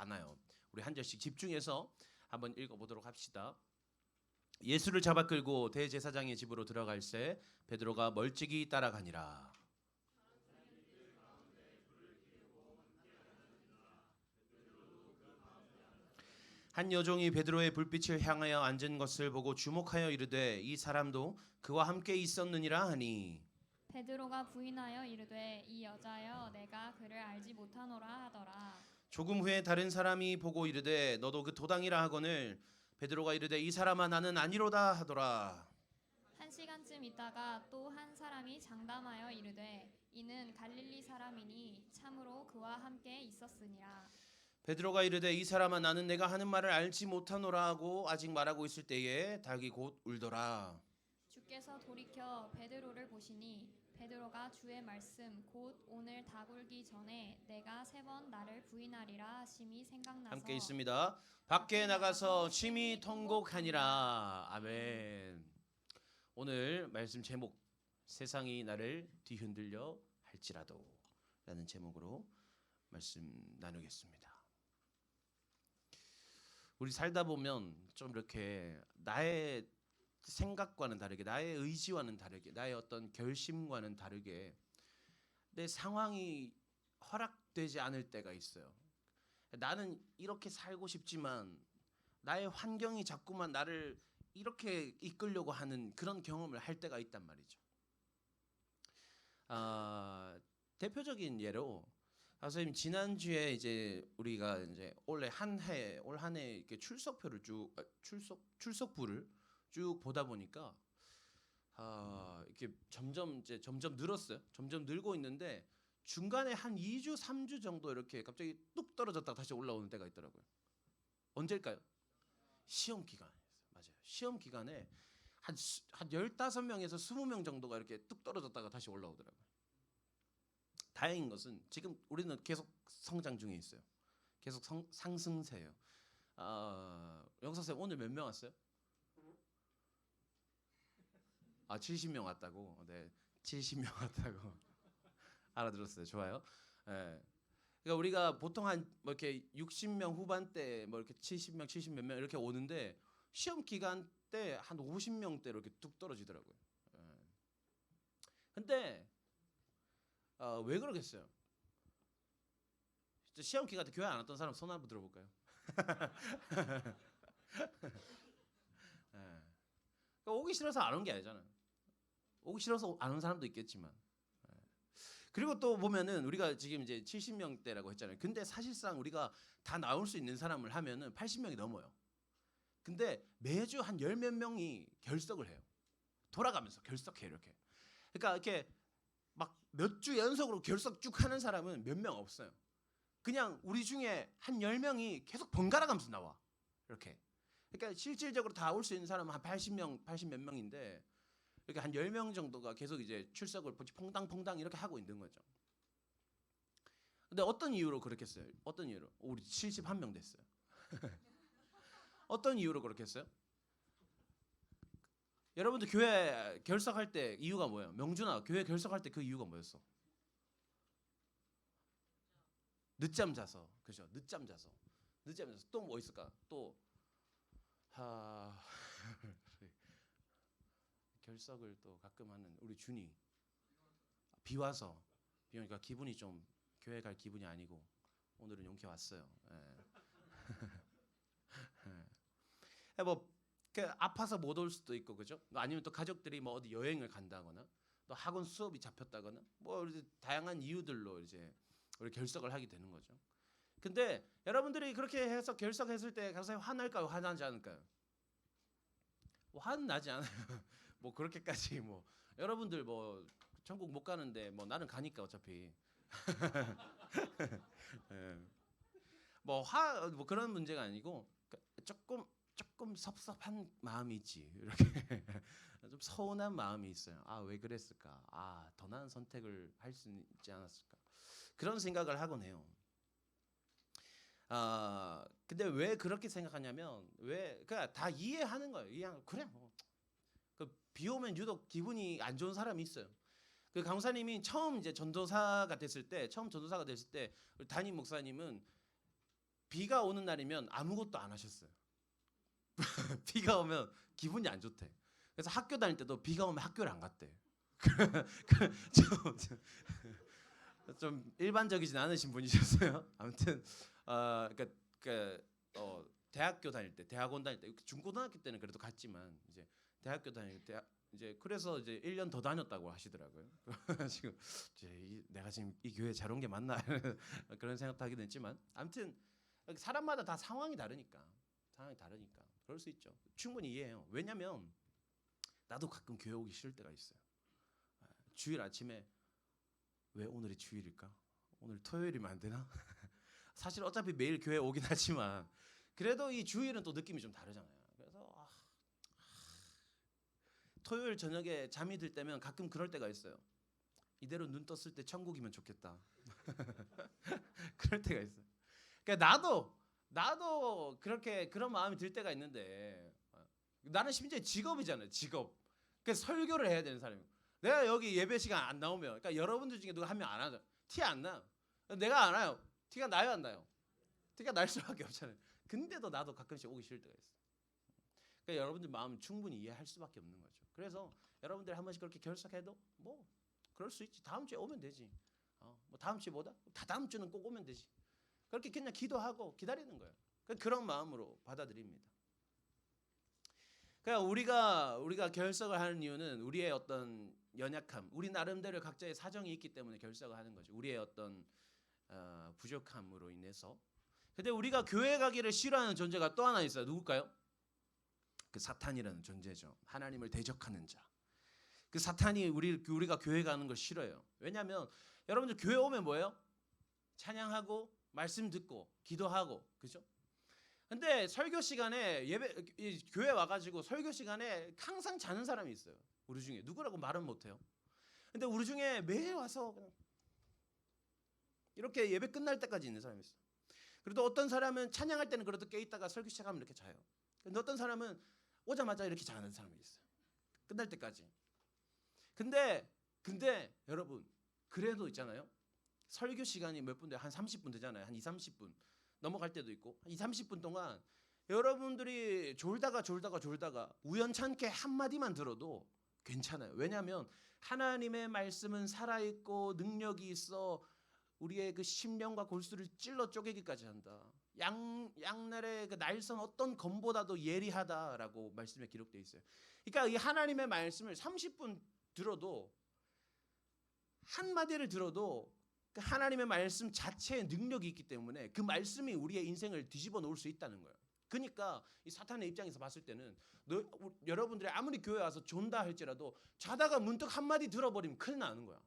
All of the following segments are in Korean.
많아요. 우리 한 절씩 집중해서 한번 읽어보도록 합시다. 예수를 잡아 끌고 대제사장의 집으로 들어갈새 베드로가 멀찍이 따라가니라. 한 여종이 베드로의 불빛을 향하여 앉은 것을 보고 주목하여 이르되 이 사람도 그와 함께 있었느니라 하니 베드로가 부인하여 이르되 이 여자여 내가 그를 알지 못하노라 하더라. 조금 후에 다른 사람이 보고 이르되 너도 그 도당이라 하거늘 베드로가 이르되 이 사람아 나는 아니로다 하더라. 한 시간쯤 있다가 또 한 사람이 장담하여 이르되 이는 갈릴리 사람이니 참으로 그와 함께 있었으니라. 베드로가 이르되 이 사람아 나는 내가 하는 말을 알지 못하노라 하고 아직 말하고 있을 때에 닭이 곧 울더라. 주께서 돌이켜 베드로를 보시니 베드로가 주의 말씀 곧 오늘 닭 울기 전에 내가 3번 나를 부인하리라 하심이 생각나서 함께 있습니다. 밖에 나가서 심히 통곡하니라. 아멘. 오늘 말씀 제목 세상이 나를 뒤흔들려 할지라도 라는 제목으로 말씀 나누겠습니다. 우리 살다 보면 좀 이렇게 나의 생각과는 다르게 나의 의지와는 다르게 나의 어떤 결심과는 다르게 내 상황이 허락되지 않을 때가 있어요. 나는 이렇게 살고 싶지만 나의 환경이 자꾸만 나를 이렇게 이끌려고 하는 그런 경험을 할 때가 있단 말이죠. 대표적인 예로 선생님 지난주에 이제 우리가 이제 올 한 해 이렇게 출석표를 출석부를 쭉 보다 보니까 이렇게 점점 늘었어요. 점점 늘고 있는데 중간에 한 2주, 3주 정도 이렇게 갑자기 뚝 떨어졌다가 다시 올라오는 때가 있더라고요. 언제일까요? 시험 기간에서. 맞아요. 시험 기간에 한 15명에서 20명 정도가 이렇게 뚝 떨어졌다가 다시 올라오더라고요. 다행인 것은 지금 우리는 계속 성장 중에 있어요. 계속 상승세예요. 영석쌤 오늘 몇 명 왔어요? 70명 왔다고. 네, 70명 왔다고. 알아들었어요. 좋아요. 네. 그러니까 우리가 보통 한 뭐 이렇게 60명 후반대 뭐 이렇게 70명, 70 몇 명 이렇게 오는데 시험 기간 때 한 50명대로 이렇게 뚝 떨어지더라고요. 네. 근데 왜 그러겠어요? 시험 기간 때 교회 안 왔던 사람 손 한번 들어볼까요? 네. 그러니까 오기 싫어서 안 온 게 아니잖아요. 오기 싫어서 안 온 사람도 있겠지만. 그리고 또 보면은 우리가 지금 이제 70명대라고 했잖아요. 근데 사실상 우리가 다 나올 수 있는 사람을 하면은 80명이 넘어요. 근데 매주 한 10몇 명이 결석을 해요. 돌아가면서 결석해 이렇게. 그러니까 이렇게 막 몇 주 연속으로 결석 쭉 하는 사람은 몇 명 없어요. 그냥 우리 중에 한 10명이 계속 번갈아 가면서 나와. 이렇게. 그러니까 실질적으로 다 올 수 있는 사람은 한 80명, 80 몇 명인데 이렇게 한 10명 정도가 계속 이제 출석을 퐁당퐁당 이렇게 하고 있는 거죠. 근데 어떤 이유로 그렇게 했어요? 어떤 이유로? 우리 71명 됐어요. 어떤 이유로 그렇게 했어요? 여러분들 교회 결석할 때 이유가 뭐예요? 명준아, 교회 결석할 때 그 이유가 뭐였어? 늦잠 자서. 그죠? 늦잠 자서. 또 뭐 있을까? 또 결석을 또 가끔 하는 우리 준이 비 와서 비 오니까 기분이 좀 교회 갈 기분이 아니고 오늘은 용케 왔어요. 뭐 아파서 못 올 수도 있고 그죠? 아니면 또 가족들이 뭐 어디 여행을 간다거나 또 학원 수업이 잡혔다거나 뭐 다양한 이유들로 이제 우리 결석을 하게 되는 거죠. 근데 여러분들이 그렇게 해서 결석했을 때 가서 화날까요? 화나지 않을까요? 화는 나지 않아요. 뭐 그렇게까지 뭐 여러분들 뭐 천국 못 가는데 뭐 나는 가니까 어차피 예. 뭐 그런 문제가 아니고 조금 섭섭한 마음이 있지. 이렇게 좀 서운한 마음이 있어요. 왜 그랬을까? 더 나은 선택을 할 수 있지 않았을까? 그런 생각을 하곤 해요. 근데 왜 그렇게 생각하냐면 그러니까 다 이해하는 거예요. 이해하는 그래 뭐. 비 오면 유독 기분이 안 좋은 사람이 있어요. 그 강사님이 처음 전도사가 됐을 때 담임 목사님은 비가 오는 날이면 아무것도 안 하셨어요. 비가 오면 기분이 안 좋대. 그래서 학교 다닐 때도 비가 오면 학교를 안 갔대. 좀 일반적이진 않으신 분이셨어요. 아무튼 대학교 다닐 때, 대학원 다닐 때, 중고등학교 때는 그래도 갔지만 이제 대학교 다닐 때 이제 그래서 이제 1년 더 다녔다고 하시더라고요. 지금 내가 지금 이 교회 잘 온 게 맞나 그런 생각도 하게 됐지만 아무튼 사람마다 다 상황이 다르니까 그럴 수 있죠. 충분히 이해해요. 왜냐면 나도 가끔 교회 오기 싫을 때가 있어요. 주일 아침에 왜 오늘이 주일일까? 오늘 토요일이면 안 되나? 사실 어차피 매일 교회 오긴 하지만 그래도 이 주일은 또 느낌이 좀 다르잖아요. 그래서 토요일 저녁에 잠이 들 때면 가끔 그럴 때가 있어요. 이대로 눈 떴을 때 천국이면 좋겠다. 그럴 때가 있어요. 그러니까 나도 그렇게 그런 마음이 들 때가 있는데 나는 심지어 직업이잖아요. 직업. 그래서 설교를 해야 되는 사람이고 내가 여기 예배 시간 안 나오면 그러니까 여러분들 중에 누가 한 명 안 하죠. 티 안 나. 내가 안 와요. 티가 나요 안 나요? 티가 날 수밖에 없잖아요. 근데도 나도 가끔씩 오기 싫을 때가 있어요. 그러니까 여러분들 마음 충분히 이해할 수밖에 없는 거죠. 그래서 여러분들 한 번씩 그렇게 결석해도 뭐 그럴 수 있지. 다음 주에 오면 되지. 뭐 다음 주에 뭐다? 다음 주는 꼭 오면 되지. 그렇게 그냥 기도하고 기다리는 거예요. 그런 마음으로 받아들입니다. 그러니까 우리가 결석을 하는 이유는 우리의 어떤 연약함, 우리 나름대로 각자의 사정이 있기 때문에 결석을 하는 거죠. 우리의 어떤 부족함으로 인해서. 근데 우리가 교회 가기를 싫어하는 존재가 또 하나 있어요. 누굴까요? 그 사탄이라는 존재죠. 하나님을 대적하는 자. 그 사탄이 우리가 교회 가는 걸 싫어해요. 왜냐하면 여러분들 교회 오면 뭐예요? 찬양하고 말씀 듣고 기도하고 그죠? 근데 설교 시간에 교회 와가지고 설교 시간에 항상 자는 사람이 있어요. 우리 중에 누구라고 말은 못해요. 근데 우리 중에 매일 와서 그냥 이렇게 예배 끝날 때까지 있는 사람이 있어요. 그래도 어떤 사람은 찬양할 때는 그래도 깨 있다가 설교 시작하면 이렇게 자요. 근데 어떤 사람은 오자마자 이렇게 자는 사람이 있어요. 끝날 때까지. 근데 여러분 그래도 있잖아요. 설교 시간이 몇 분 돼요? 한 30분 되잖아요. 한 2, 30분 넘어갈 때도 있고 2, 30분 동안 여러분들이 졸다가 우연찮게 한마디만 들어도 괜찮아요. 왜냐하면 하나님의 말씀은 살아있고 능력이 있어 우리의 그 심령과 골수를 찔러 쪼개기까지 한다. 양날의 그 날선 어떤 검보다도 예리하다라고 말씀에 기록되어 있어요. 그러니까 이 하나님의 말씀을 30분 들어도 한마디를 들어도 그 하나님의 말씀 자체의 능력이 있기 때문에 그 말씀이 우리의 인생을 뒤집어 놓을 수 있다는 거예요. 그러니까 이 사탄의 입장에서 봤을 때는 여러분들이 아무리 교회 와서 존다 할지라도 자다가 문득 한마디 들어버리면 큰일 나는 거야.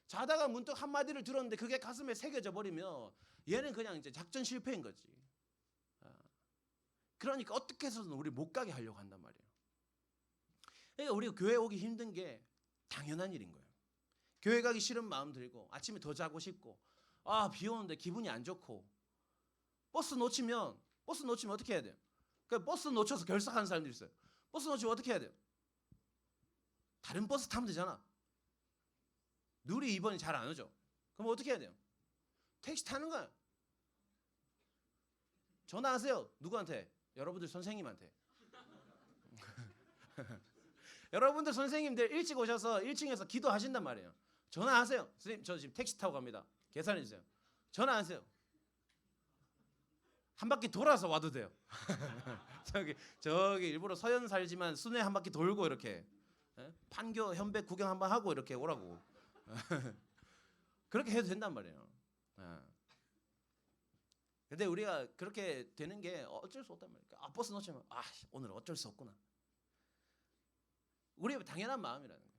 자다가 문득 한마디를 들었는데 그게 가슴에 새겨져 버리면 얘는 그냥 이제 작전 실패인 거지. 그러니까 어떻게 해서든 우리 못 가게 하려고 한단 말이에요. 그러니까 우리가 교회 오기 힘든 게 당연한 일인 거예요. 교회 가기 싫은 마음 들고 아침에 더 자고 싶고 비 오는데 기분이 안 좋고 버스 놓치면 어떻게 해야 돼요? 그러니까 버스 놓쳐서 결석하는 사람들이 있어요. 버스 놓치면 어떻게 해야 돼요? 다른 버스 타면 되잖아. 누리 2번이 잘 안 오죠. 그럼 어떻게 해야 돼요? 택시 타는 거야. 전화하세요. 누구한테? 여러분들 선생님한테. 여러분들 선생님들 일찍 오셔서 1층에서 기도하신단 말이에요. 전화하세요. 선생님 저 지금 택시 타고 갑니다. 계산해 주세요. 전화하세요. 한 바퀴 돌아서 와도 돼요. 저기 일부러 서현 살지만 순회 한 바퀴 돌고 이렇게 판교 현백 구경 한번 하고 이렇게 오라고. 그렇게 해도 된단 말이에요. 근데 우리가 그렇게 되는 게 어쩔 수 없단 말이에요. 버스 놓치면 오늘 어쩔 수 없구나. 우리의 당연한 마음이라는 거예요.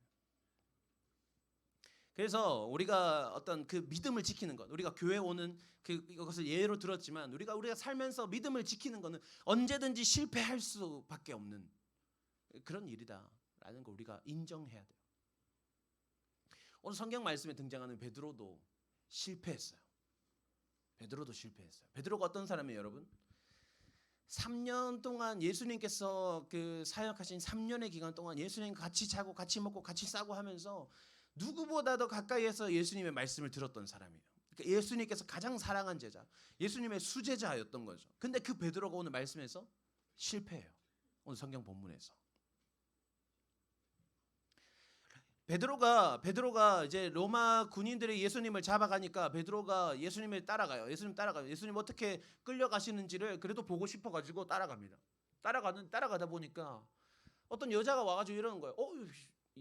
그래서 우리가 어떤 그 믿음을 지키는 것, 우리가 교회 오는 그것을 예로 들었지만 우리가 살면서 믿음을 지키는 것은 언제든지 실패할 수밖에 없는 그런 일이다라는 걸 우리가 인정해야 돼요. 오늘 성경 말씀에 등장하는 베드로도 실패했어요. 베드로가 어떤 사람이에요, 여러분? 3년 동안 예수님께서 그 사역하신 3년의 기간 동안 예수님과 같이 자고 같이 먹고 같이 싸고 하면서 누구보다도 가까이에서 예수님의 말씀을 들었던 사람이에요. 그러니까 예수님께서 가장 사랑한 제자, 예수님의 수제자였던 거죠. 근데 그 베드로가 오늘 말씀에서 실패해요. 오늘 성경 본문에서. 베드로가 이제 로마 군인들이 예수님을 잡아가니까 베드로가 예수님을 따라가요. 예수님 어떻게 끌려가시는지를 그래도 보고 싶어가지고 따라갑니다. 따라가다 보니까 어떤 여자가 와가지고 이러는 거예요.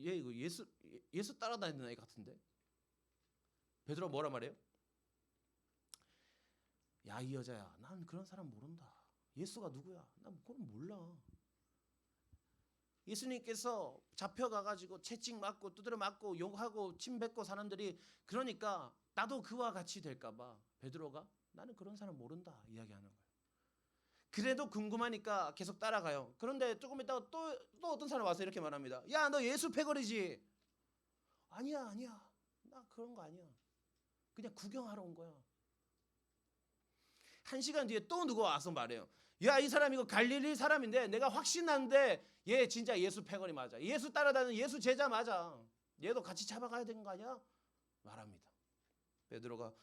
얘 이거 예수 따라다니는 애 같은데. 베드로가 뭐라 말해요? 야, 이 여자야, 난 그런 사람 모른다. 예수가 누구야? 난 그건 몰라. 예수님께서 잡혀가가지고 채찍 맞고 두드려 맞고 욕하고 침 뱉고 사람들이 그러니까 나도 그와 같이 될까봐 베드로가 나는 그런 사람 모른다 이야기하는 거예요. 그래도 궁금하니까 계속 따라가요. 그런데 조금 있다가 또 어떤 사람 와서 이렇게 말합니다. 야, 너 예수 패거리지? 아니야. 나 그런 거 아니야. 그냥 구경하러 온 거야. 1시간 뒤에 또 누가 와서 말해요. 야, 이 사람 이거 갈릴리 사람인데 내가 확신하는데 얘 진짜 예수 패거리 맞아. 예수 따라다니는 예수 제자 맞아. 얘도 같이 잡아가야 되는 거 아니야? 말합니다. 베드로가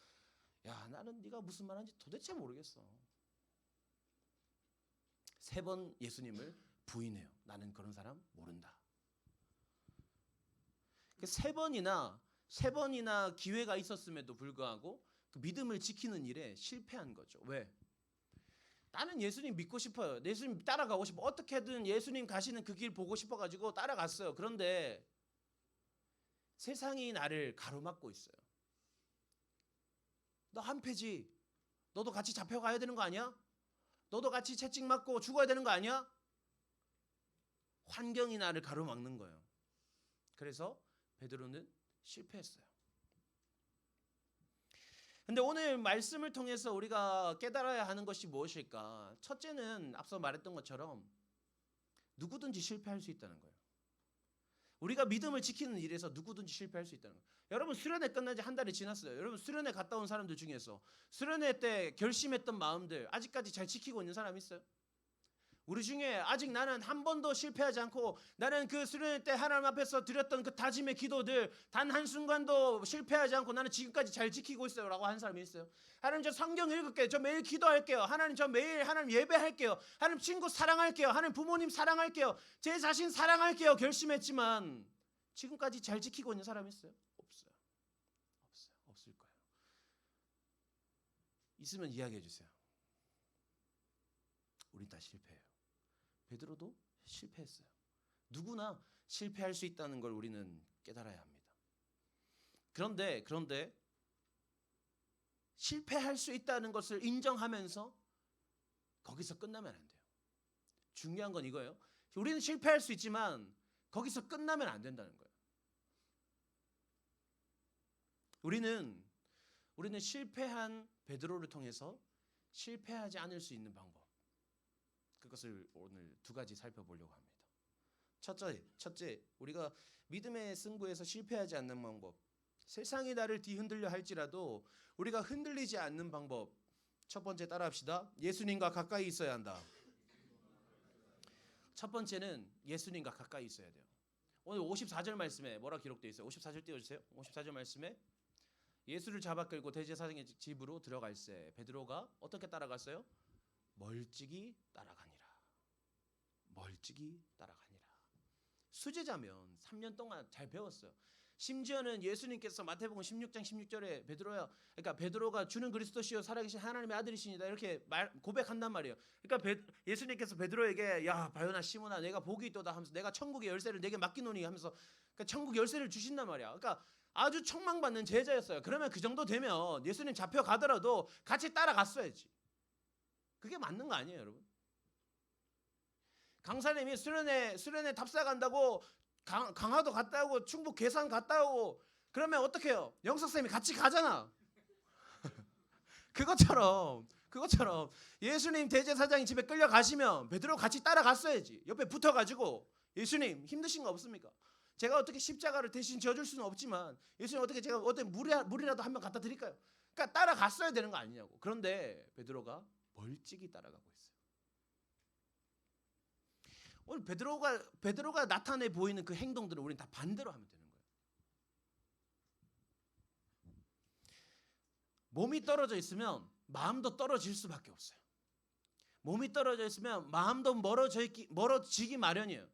야, 나는 네가 무슨 말하는지 도대체 모르겠어. 3번 예수님을 부인해요. 나는 그런 사람 모른다. 3번이나 기회가 있었음에도 불구하고 그 믿음을 지키는 일에 실패한 거죠. 왜? 나는 예수님 믿고 싶어요. 예수님 따라가고 싶어. 어떻게든 예수님 가시는 그 길 보고 싶어가지고 따라갔어요. 그런데 세상이 나를 가로막고 있어요. 너 한패지. 너도 같이 잡혀가야 되는 거 아니야? 너도 같이 채찍 맞고 죽어야 되는 거 아니야? 환경이 나를 가로막는 거예요. 그래서 베드로는 실패했어요. 근데 오늘 말씀을 통해서 우리가 깨달아야 하는 것이 무엇일까? 첫째는 앞서 말했던 것처럼 누구든지 실패할 수 있다는 거예요. 우리가 믿음을 지키는 일에서 누구든지 실패할 수 있다는 거예요. 여러분, 수련회 끝난 지 1달이 지났어요. 여러분, 수련회 갔다 온 사람들 중에서 수련회 때 결심했던 마음들 아직까지 잘 지키고 있는 사람 있어요? 우리 중에 아직 나는 한 번도 실패하지 않고 나는 그 수련회 때 하나님 앞에서 드렸던 그 다짐의 기도들 단 한순간도 실패하지 않고 나는 지금까지 잘 지키고 있어요 라고 하는 사람이 있어요. 하나님, 저 성경 읽을게요. 저 매일 기도할게요. 하나님, 저 매일 하나님 예배할게요. 하나님, 친구 사랑할게요. 하나님, 부모님 사랑할게요. 제 자신 사랑할게요. 결심했지만 지금까지 잘 지키고 있는 사람이 있어요? 없어요. 없을 거예요. 있으면 이야기해 주세요. 우린 다 실패해요. 베드로도 실패했어요. 누구나 실패할 수 있다는 걸 우리는 깨달아야 합니다. 그런데 실패할 수 있다는 것을 인정하면서 거기서 끝나면 안 돼요. 중요한 건 이거예요. 우리는 실패할 수 있지만 거기서 끝나면 안 된다는 거예요. 우리는 실패한 베드로를 통해서 실패하지 않을 수 있는 방법, 그것을 오늘 2가지 살펴보려고 합니다. 첫째, 우리가 믿음의 승부에서 실패하지 않는 방법. 세상이 나를 뒤흔들려 할지라도 우리가 흔들리지 않는 방법. 첫 번째, 따라합시다. 예수님과 가까이 있어야 한다. 첫 번째는 예수님과 가까이 있어야 돼요. 오늘 54절 말씀에 뭐라 기록되어 있어요? 54절 띄워주세요. 54절 말씀에 예수를 잡아 끌고 대제사장의 집으로 들어갈새 베드로가 어떻게 따라갔어요? 멀찍이 따라가니라. 수제자면 3년 동안 잘 배웠어요. 심지어는 예수님께서 마태복음 16장 16절에 베드로가 주는 그리스도시요 살아계신 하나님의 아들이시니다 이렇게 고백한단 말이에요. 그러니까 예수님께서 베드로에게 야, 바요나 시몬아, 내가 복이 있도다 하면서 내가 천국의 열쇠를 내게 맡기노니 하면서 그러니까 천국 열쇠를 주신단 말이야. 그러니까 아주 촉망받는 제자였어요. 그러면 그 정도 되면 예수님 잡혀가더라도 같이 따라갔어야지. 그게 맞는 거 아니에요, 여러분? 강사님이 수련회 답사 간다고 강화도 갔다 오고 충북 괴산 갔다 오고 그러면 어떻게 해요? 영석쌤이 같이 가잖아. 그것처럼 예수님 대제사장이 집에 끌려가시면 베드로 같이 따라갔어야지. 옆에 붙어가지고 예수님 힘드신 거 없습니까? 제가 어떻게 십자가를 대신 져줄 수는 없지만 예수님 어떻게 제가 물이라도 한 번 갖다 드릴까요? 그러니까 따라갔어야 되는 거 아니냐고. 그런데 베드로가 멀찍이 따라가고 있어요. 오늘 베드로가 나타내 보이는 그 행동들을 우리는 다 반대로 하면 되는 거예요. 몸이 떨어져 있으면 마음도 떨어질 수밖에 없어요. 몸이 떨어져 있으면 마음도 멀어지기 마련이에요.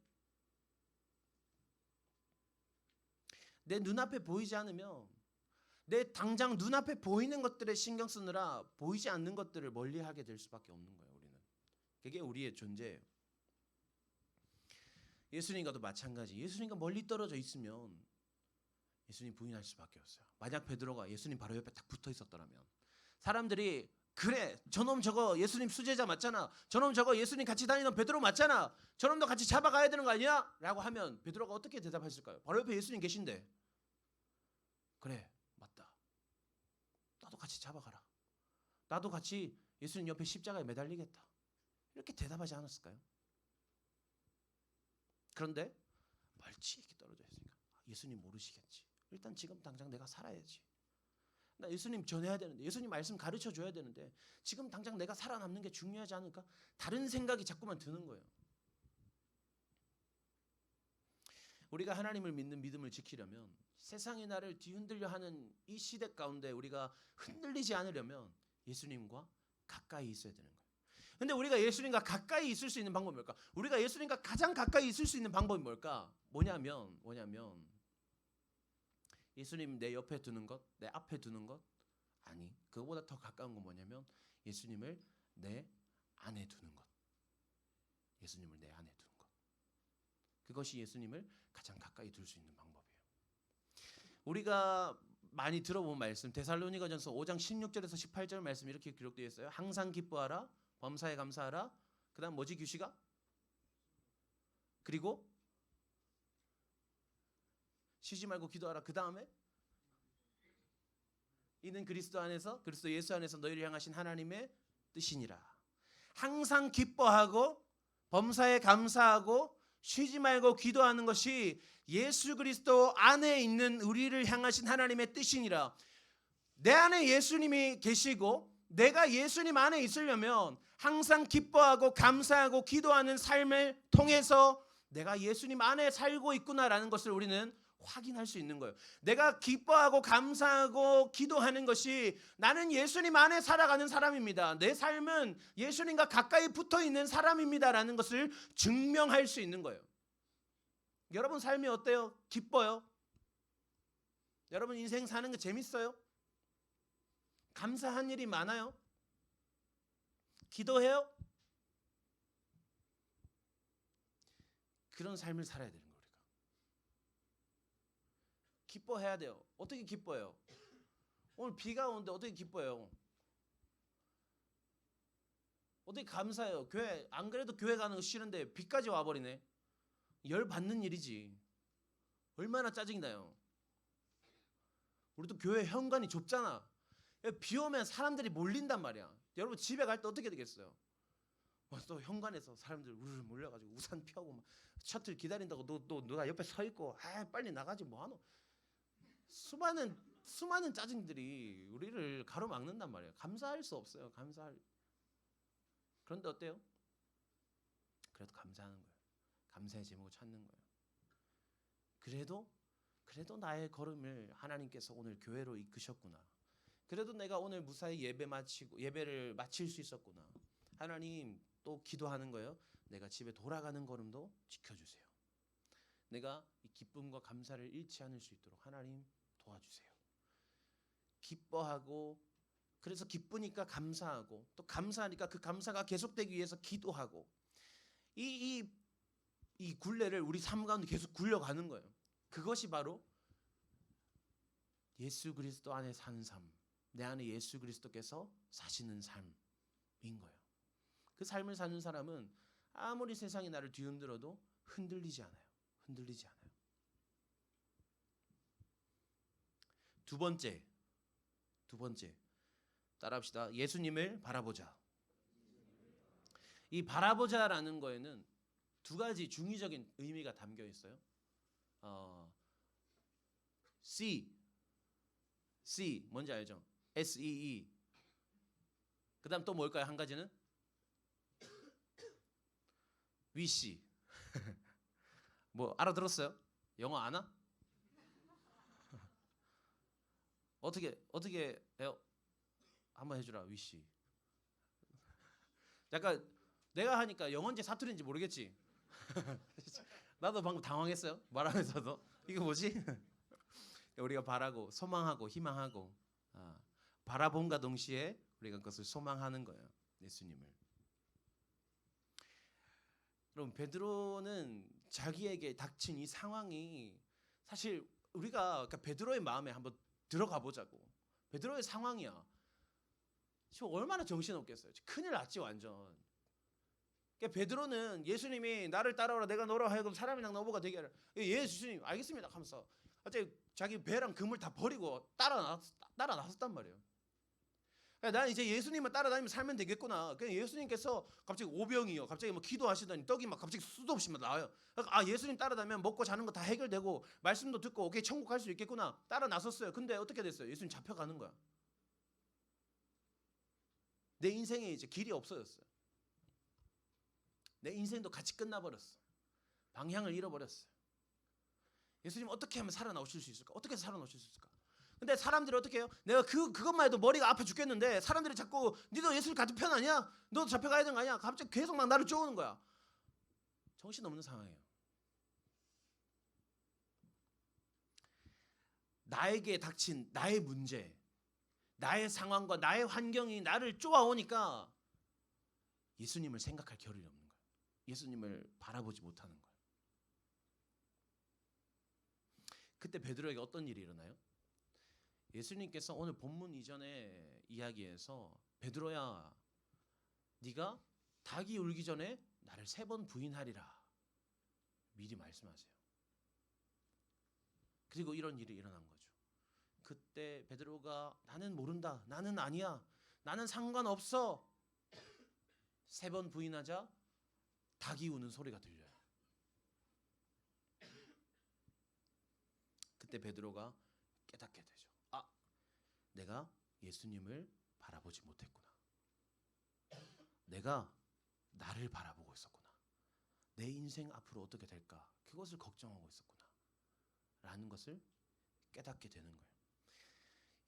내 눈앞에 보이지 않으면 내 당장 눈앞에 보이는 것들에 신경 쓰느라 보이지 않는 것들을 멀리하게 될 수밖에 없는 거예요. 우리는. 그게 우리의 존재예요. 예수님과도 마찬가지. 예수님과 멀리 떨어져 있으면 예수님 부인할 수밖에 없어요. 만약 베드로가 예수님 바로 옆에 딱 붙어 있었더라면 사람들이 그래 저놈 저거 예수님 수제자 맞잖아. 저놈 저거 예수님 같이 다니던 베드로 맞잖아. 저놈도 같이 잡아가야 되는 거 아니야? 라고 하면 베드로가 어떻게 대답했을까요? 바로 옆에 예수님 계신데 그래 맞다. 나도 같이 잡아가라. 나도 같이 예수님 옆에 십자가에 매달리겠다. 이렇게 대답하지 않았을까요? 그런데 멀찍이 떨어져 있으니까 예수님 모르시겠지. 일단 지금 당장 내가 살아야지. 나 예수님 전해야 되는데 예수님 말씀 가르쳐 줘야 되는데 지금 당장 내가 살아남는 게 중요하지 않을까? 다른 생각이 자꾸만 드는 거예요. 우리가 하나님을 믿는 믿음을 지키려면 세상이 나를 뒤흔들려 하는 이 시대 가운데 우리가 흔들리지 않으려면 예수님과 가까이 있어야 되는 거예요. 근데 우리가 예수님과 가까이 있을 수 있는 방법이 뭘까? 우리가 예수님과 가장 가까이 있을 수 있는 방법이 뭘까? 뭐냐면 예수님 내 옆에 두는 것, 내 앞에 두는 것? 아니, 그거보다 더 가까운 건 뭐냐면 예수님을 내 안에 두는 것. 예수님을 내 안에 두는 것. 그것이 예수님을 가장 가까이 둘 수 있는 방법이에요. 우리가 많이 들어본 말씀 데살로니가전서 5장 16절에서 18절 말씀 이렇게 기록되어 있어요. 항상 기뻐하라, 범사에 감사하라. 그다음 뭐지 규시가? 그리고 쉬지 말고 기도하라. 그 다음에 이는 그리스도 안에서 그리스도 예수 안에서 너희를 향하신 하나님의 뜻이니라. 항상 기뻐하고 범사에 감사하고 쉬지 말고 기도하는 것이 예수 그리스도 안에 있는 우리를 향하신 하나님의 뜻이니라. 내 안에 예수님이 계시고 내가 예수님 안에 있으려면 항상 기뻐하고 감사하고 기도하는 삶을 통해서 내가 예수님 안에 살고 있구나라는 것을 우리는 확인할 수 있는 거예요. 내가 기뻐하고 감사하고 기도하는 것이 나는 예수님 안에 살아가는 사람입니다. 내 삶은 예수님과 가까이 붙어 있는 사람입니다라는 것을 증명할 수 있는 거예요. 여러분 삶이 어때요? 기뻐요? 여러분 인생 사는 게 재밌어요? 감사한 일이 많아요? 기도해요? 그런 삶을 살아야 되는 거예요. 기뻐해야 돼요. 어떻게 기뻐해요? 오늘 비가 오는데 어떻게 기뻐해요? 어떻게 감사해요? 교회 안 그래도 교회 가는 거 싫은데 비까지 와버리네. 열 받는 일이지. 얼마나 짜증이 나요. 우리도 교회 현관이 좁잖아. 비 오면 사람들이 몰린단 말이야. 여러분 집에 갈 때 어떻게 되겠어요? 또 현관에서 사람들 우르르 몰려가지고 우산 펴고 막 셔틀 기다린다고 너 누가 옆에 서 있고 빨리 나가지 뭐하노? 수많은 짜증들이 우리를 가로막는단 말이에요. 감사할 수 없어요. 그런데 어때요? 그래도 감사하는 거예요. 감사의 제목을 찾는 거예요. 그래도 나의 걸음을 하나님께서 오늘 교회로 이끄셨구나. 그래도 내가 오늘 무사히 예배를 마칠 수 있었구나. 하나님 또 기도하는 거예요. 내가 집에 돌아가는 걸음도 지켜주세요. 내가 이 기쁨과 감사를 잃지 않을 수 있도록 하나님 도와주세요. 기뻐하고 그래서 기쁘니까 감사하고 또 감사하니까 그 감사가 계속되기 위해서 기도하고 이 굴레를 우리 삶 가운데 계속 굴려가는 거예요. 그것이 바로 예수 그리스도 안에 사는 삶, 내 안에 예수 그리스도께서 사시는 삶인 거예요. 그 삶을 사는 사람은 아무리 세상이 나를 뒤흔들어도 흔들리지 않아요. 두 번째 따라합시다. 예수님을 바라보자. 이 바라보자라는 거에는 두 가지 중의적인 의미가 담겨 있어요. C 뭔지 알죠? SEE. 그다음 또 뭘까요? 한 가지는 위시. 뭐 알아들었어요? 영어 아나? 어떻게 해요? 한번 해주라 위시. 약간 내가 하니까 영원제 사투리인지 모르겠지. 나도 방금 당황했어요. 말하면서도 이거 뭐지? 우리가 바라고 소망하고 희망하고 바라봄과 동시에 우리가 그것을 소망하는 거예요. 예수님을. 그럼 베드로는 자기에게 닥친 이 상황이 사실 우리가 그러니까 베드로의 마음에 한번 들어가 보자고. 베드로의 상황이야. 지금 얼마나 정신없겠어요. 큰일 났지 완전. 그러니까 베드로는 예수님이 나를 따라오라 내가 너로 하여금 사람이랑 너보가 되게 하라. 예수님 알겠습니다 하면서 갑자기 자기 배랑 금을 다 버리고 따라 나섰단 말이에요. 그러니까 난 이제 예수님을 따라다니면 살면 되겠구나. 그냥 예수님께서 갑자기 오병이요. 갑자기 뭐 기도하시더니 떡이 막 갑자기 수도 없이 막 나와요. 그러니까 예수님 따라다니면 먹고 자는 거 다 해결되고 말씀도 듣고 오케이 천국 갈 수 있겠구나. 따라 나섰어요. 근데 어떻게 됐어요? 예수님 잡혀가는 거야. 내 인생에 이제 길이 없어졌어요. 내 인생도 같이 끝나버렸어. 방향을 잃어버렸어요. 예수님 어떻게 하면 살아나오실 수 있을까? 어떻게 살아나오실 수 있을까? 근데 사람들이 어떻게 해요? 내가 그것만 해도 머리가 아파 죽겠는데 사람들이 자꾸 니도 예수님 같은 편 아니야? 너도 잡혀가야 되는 거 아니야? 갑자기 계속 막 나를 쪼우는 거야. 정신없는 상황이에요. 나에게 닥친 나의 문제, 나의 상황과 나의 환경이 나를 쪼아오니까 예수님을 생각할 겨를이 없는 거예요. 예수님을 바라보지 못하는 거예요. 그때 베드로에게 어떤 일이 일어나요? 예수님께서 오늘 본문 이전의 이야기에서 베드로야 네가 닭이 울기 전에 나를 3번 부인하리라 미리 말씀하세요. 그리고 이런 일이 일어난 거죠. 그때 베드로가 나는 모른다, 나는 아니야, 나는 상관없어 3번 부인하자 닭이 우는 소리가 들려요. 그때 베드로가 깨닫게 되죠. 내가 예수님을 바라보지 못했구나. 내가 나를 바라보고 있었구나. 내 인생 앞으로 어떻게 될까? 그것을 걱정하고 있었구나. 라는 것을 깨닫게 되는 거예요.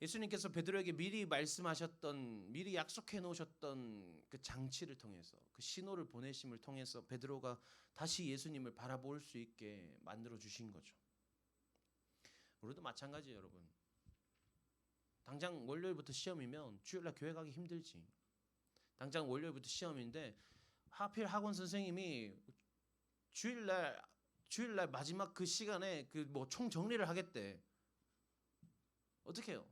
예수님께서 베드로에게 미리 말씀하셨던, 미리 약속해 놓으셨던 그 장치를 통해서, 그 신호를 보내심을 통해서 베드로가 다시 예수님을 바라볼 수 있게 만들어 주신 거죠. 우리도 마찬가지예요, 여러분. 당장 월요일부터 시험이면 주일날 교회 가기 힘들지. 당장 월요일부터 시험인데 하필 학원 선생님이 주일날 마지막 그 시간에 그 뭐 총 정리를 하겠대. 어떻게 해요?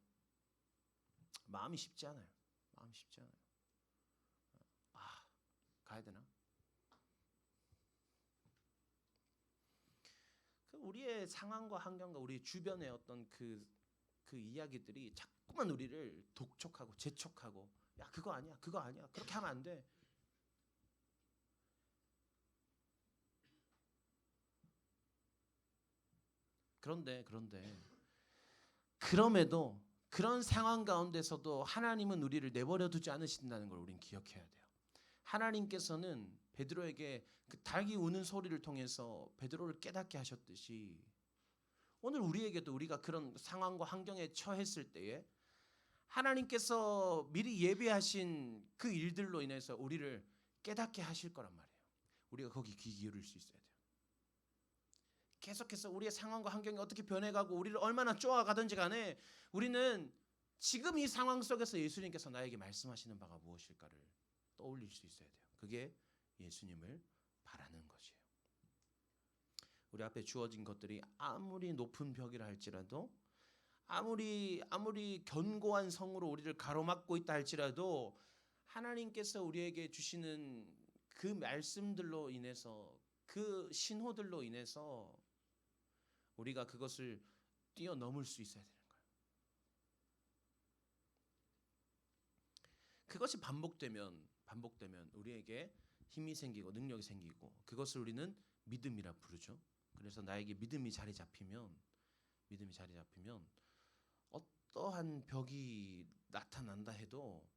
마음이 쉽지 않아요. 마음이 쉽지 않아요. 가야 되나? 그 우리의 상황과 환경과 우리 주변의 어떤 그 이야기들이 자꾸만 우리를 독촉하고 재촉하고 야 그거 아니야 그렇게 하면 안 돼. 그럼에도 그런 상황 가운데서도 하나님은 우리를 내버려 두지 않으신다는 걸 우리는 기억해야 돼요. 하나님께서는 베드로에게 그 닭이 우는 소리를 통해서 베드로를 깨닫게 하셨듯이 오늘 우리에게도 우리가 그런 상황과 환경에 처했을 때에 하나님께서 미리 예비하신 그 일들로 인해서 우리를 깨닫게 하실 거란 말이에요. 우리가 거기 귀 기울일 수 있어야 돼요. 계속해서 우리의 상황과 환경이 어떻게 변해가고 우리를 얼마나 쪼아가든지 간에 우리는 지금 이 상황 속에서 예수님께서 나에게 말씀하시는 바가 무엇일까를 떠올릴 수 있어야 돼요. 그게 예수님을 바라는 것이에요. 우리 앞에 주어진 것들이 아무리 높은 벽이라 할지라도 아무리 견고한 성으로 우리를 가로막고 있다 할지라도 하나님께서 우리에게 주시는 그 말씀들로 인해서 그 신호들로 인해서 우리가 그것을 뛰어넘을 수 있어야 되는 거예요. 그것이 반복되면 우리에게 힘이 생기고 능력이 생기고 그것을 우리는 믿음이라 부르죠. 그래서 나에게 믿음이 자리 잡히면 어떠한 벽이 나타난다 해도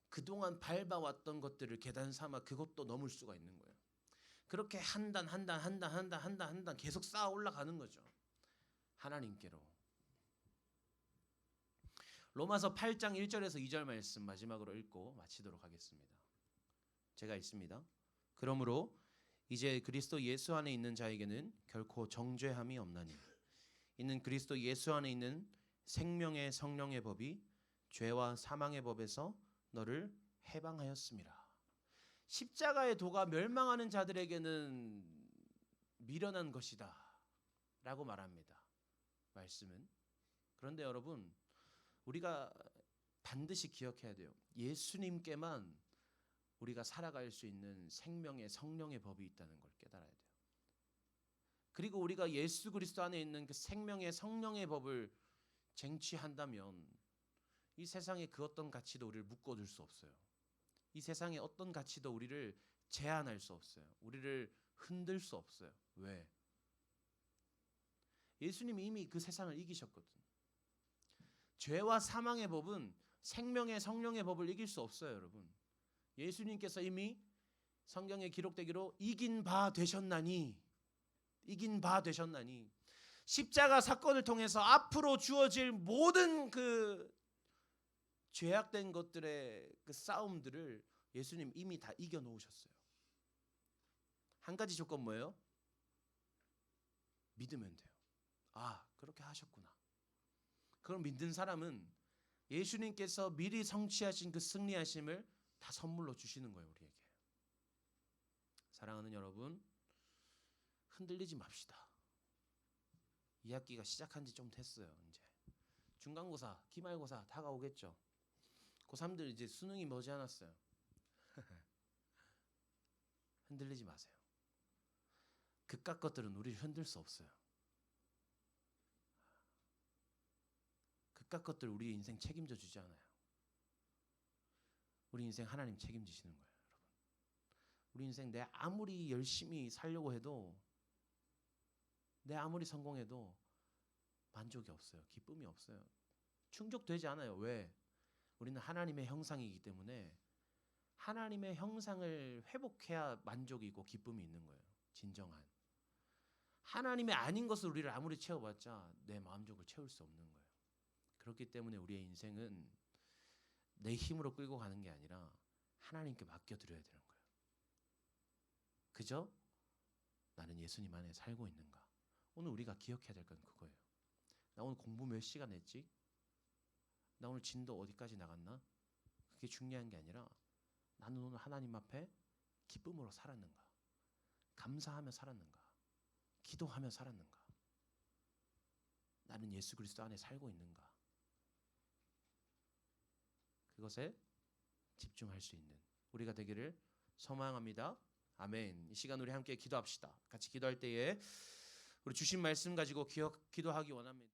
그동안 밟아왔던 것들을 계단 삼아 그것도 넘을 수가 있는 거예요. 그렇게 한 단 계속 쌓아 올라가는 거죠. 하나님께로. 로마서 8장 1절에서 2절 말씀 마지막으로 읽고 마치도록 하겠습니다. 제가 읽습니다. 그러므로 이제 그리스도 예수 안에 있는 자에게는 결코 정죄함이 없나니 이는 그리스도 예수 안에 있는 생명의 성령의 법이 죄와 사망의 법에서 너를 해방하였습니다. 십자가의 도가 멸망하는 자들에게는 미련한 것이다 라고 말합니다. 말씀은. 그런데 여러분, 우리가 반드시 기억해야 돼요. 예수님께만 우리가 살아갈 수 있는 생명의 성령의 법이 있다는 걸 깨달아야 돼요. 그리고 우리가 예수 그리스도 안에 있는 그 생명의 성령의 법을 쟁취한다면 이 세상의 그 어떤 가치도 우리를 묶어둘 수 없어요. 이 세상의 어떤 가치도 우리를 제한할 수 없어요. 우리를 흔들 수 없어요. 왜? 예수님이 이미 그 세상을 이기셨거든. 죄와 사망의 법은 생명의 성령의 법을 이길 수 없어요, 여러분. 예수님께서 이미 성경에 기록되기로 이긴 바 되셨나니 십자가 사건을 통해서 앞으로 주어질 모든 그 죄악된 것들의 그 싸움들을 예수님 이미 다 이겨 놓으셨어요. 한 가지 조건 뭐예요? 믿으면 돼요. 아, 그렇게 하셨구나. 그걸 믿는 사람은 예수님께서 미리 성취하신 그 승리하심을 다 선물로 주시는 거예요, 우리에게. 사랑하는 여러분, 흔들리지 맙시다. 2학기가 시작한 지 좀 됐어요. 이제 중간고사, 기말고사 다가오겠죠. 고3들 이제 수능이 머지않았어요. 흔들리지 마세요. 그깟 것들은 우리를 흔들 수 없어요. 그깟 것들 우리 인생 책임져 주지 않아요. 우리 인생 하나님 책임지시는 거예요, 여러분. 우리 인생 내 아무리 열심히 살려고 해도, 내 아무리 성공해도 만족이 없어요. 기쁨이 없어요. 충족되지 않아요. 왜? 우리는 하나님의 형상이기 때문에 하나님의 형상을 회복해야 만족이고 기쁨이 있는 거예요. 진정한. 하나님의 아닌 것을 우리를 아무리 채워봤자 내 마음족을 채울 수 없는 거예요. 그렇기 때문에 우리의 인생은 내 힘으로 끌고 가는 게 아니라 하나님께 맡겨드려야 되는 거예요. 그죠? 나는 예수님 안에 살고 있는가? 오늘 우리가 기억해야 될 건 그거예요. 나 오늘 공부 몇 시간 했지? 나 오늘 진도 어디까지 나갔나? 그게 중요한 게 아니라 나는 오늘 하나님 앞에 기쁨으로 살았는가? 감사하며 살았는가? 기도하며 살았는가? 나는 예수 그리스도 안에 살고 있는가? 그것에 집중할 수 있는 우리가 되기를 소망합니다. 아멘. 이 시간 우리 함께 기도합시다. 같이 기도할 때에 우리 주신 말씀 가지고 기도하기 원합니다.